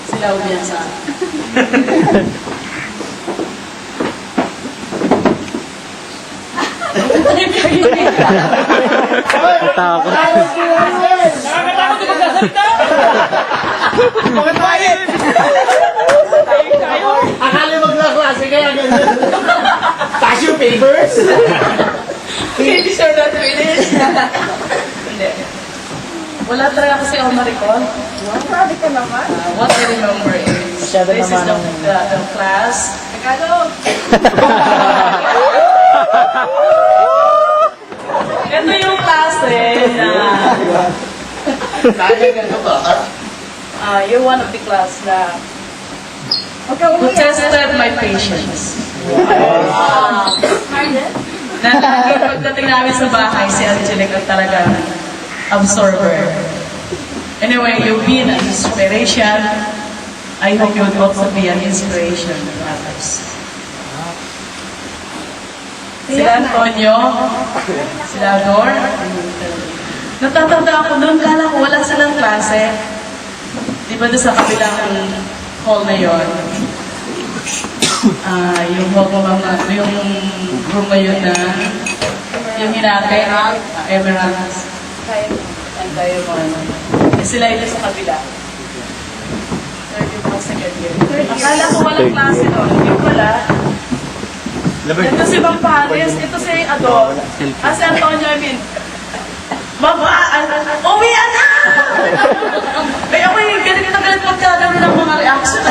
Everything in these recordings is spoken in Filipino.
Sila umiyak sa akin. Takot. Nakakatakot yung magsasalita! Bakit bakit? Akala maglaklase kaya ganyan. Pass your papers? Hindi sure not finish. Hindi. Wala talaga kasi ako ma-recall. Grabe ka naman. What I remember is, Masyado this is naman the class. Tagalog! Ito yung klase na you're one of the class na who tested my patience. Na pagdating namin sa bahay, si Angelic ang talagang absorber. Anyway, you've been an inspiration. I hope you would also be an inspiration to others. Sila Antonio, sila Ador. Natatanda ako noon, kala ko wala silang klase. Di ba doon sa kabilang hall na yun? Yung hall ko yung room na yun na yung hinatay, Emeralds. And Diamond. Sila yun sa kabila. Third year po, second year. Akala ko walang klase doon. Hindi pala. Ito si Bang Paris, ito si Ador. Si Antonio, I mean, Baba, uwian na! Kaya ako yung galit magkagawa ng mga reaction.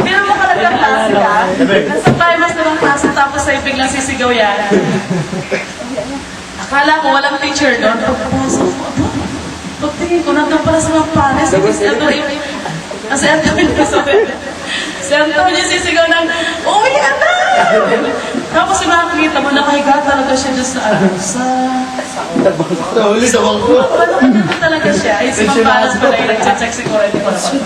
Pero mo kalagang klase ka. Nasa timers na lang klase, tapos ay biglang sisigaw yan. Akala ko walang teacher doon. Pagpapasok ko, pagtingin ko, nandun pala sa mga Paris. Si Antonio sisigaw ng, uwian na! Tapos yung makikita mo, nakahiga talaga siya dyan sa Nahuli sa bangko. Ano talaga siya? Ay, si Pampalas pala yung nag-check security ko naman.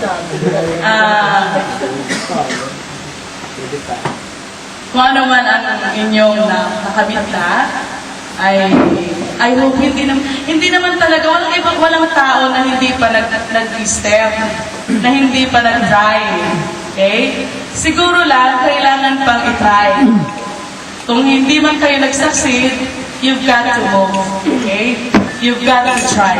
Kung ano man ang inyong nakamit na, I hope hindi naman talaga, walang tao na hindi pa nag-step, na hindi pa nag-try. Okay? Siguro lang, kailangan pang i-try. Kung hindi man kayo nag-succeed, you've got to move. Okay? You've got to try.